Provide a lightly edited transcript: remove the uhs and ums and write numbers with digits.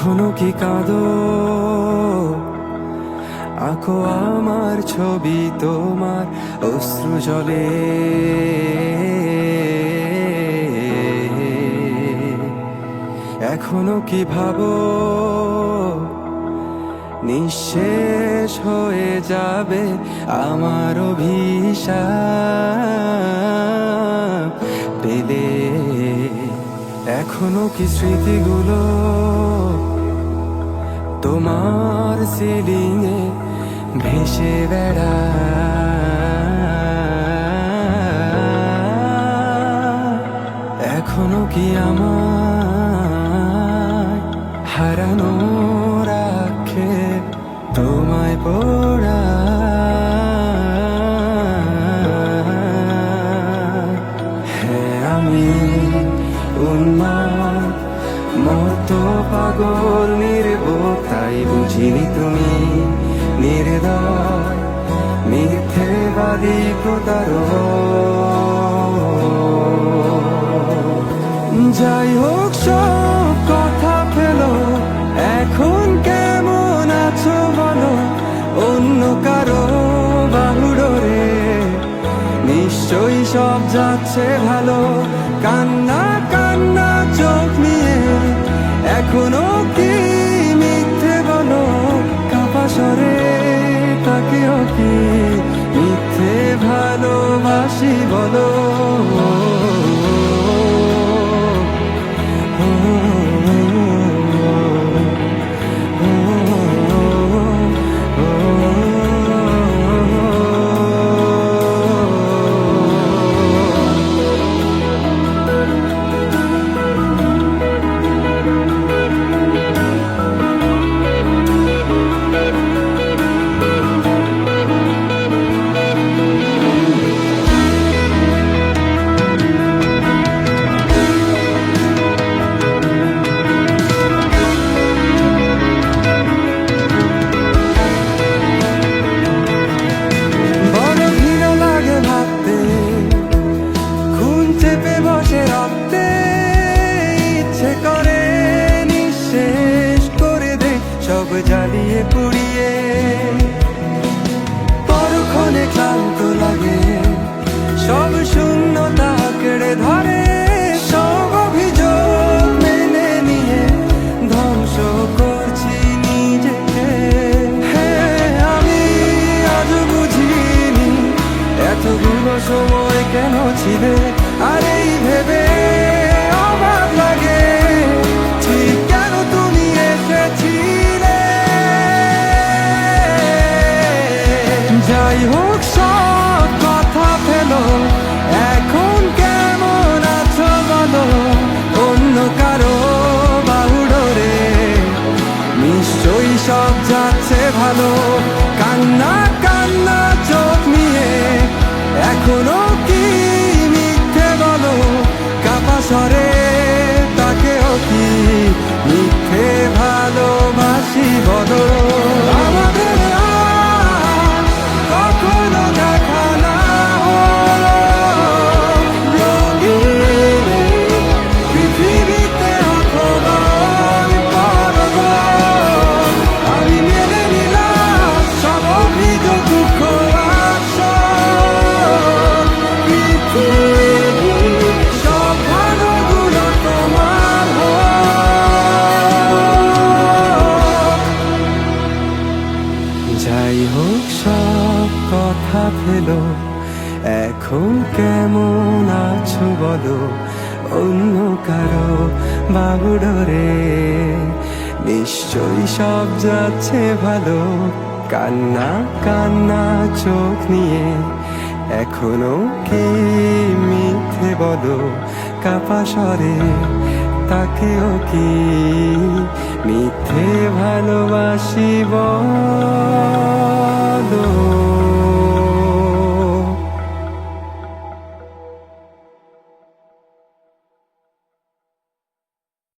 এখনো কি কাঁদো? আঁকো আমার ছবি তোমার অশ্রু জলে। এখনো কি ভাবো নিঃশেষ হয়ে যাবে আমার অভিশাপ পেলে? এখনো কি স্মৃতিগুলো তোমার সিলিংয়ে ভেসে বেড়ায়? এখনো কি আমার হারানো রাখে তোমায় পড়ায়? হ্যাঁ, আমি উন্মাদ মতো পাগল নির্বোধ, তাই বুঝিনি তুমি নির্দয় মিথ্যেবাদী প্রতারক। যাই হোক সব কথা ফেলো, এখন কেমন আছো বলো? অন্য কারো বাহুডোরে নিশ্চয়ই সব যাচ্ছে ভালো। কান্না কান্না চোখ নিয়ে এখনো কি মিথ্যে বলো? কাপা স্বরে তাকেও কি মিথ্যে ভালোবাসি বলো? জ্বালিয়ে পুড়িয়ে পরক্ষণে ক্লান্ত লাগে, সব শূন্যতা কেড়ে ধরে। সব অভিযোগ মেনে নিয়ে ধ্বংস করছি নিজেকে। হ্যাঁ, আমি আজ বুঝিনি এতগুলো সময় কেন ছিলে। আর এই ভেবে অবাক লাগে ঠিক কেন তুমি এসেছিলে। যাই হোক সব কথা ফেলো, এখন কেমন আছো বলো? অন্য কারো বাহুডোরে নিশ্চয়ই সব যাচ্ছে ভালো। কান্না কান্না চোখ নিয়ে এখনো কি মিথ্যে বলো? কাপা স্বরে তাকেও কি মিথ্যে ভালোবাসি বলো? আমাদের কখনো দেখা না হলো রঙিন পৃথিবীতে, অথবা আমি মেনে নিলাম সব অভিযোগ দুঃখ সব ভালোগুলো তোমার হোক। যাই হোক সব কথা ফেলো, এখন কেমন আছো বলো? অন্য কারো বাহুডোরে নিশ্চয়ই সব যাচ্ছে ভালো। কান্না কান্না চোখ নিয়ে এখনো কি মিথ্যে বলো? কাপা স্বরে তাকেও কি মিথ্যে ভালোবাসি বলো?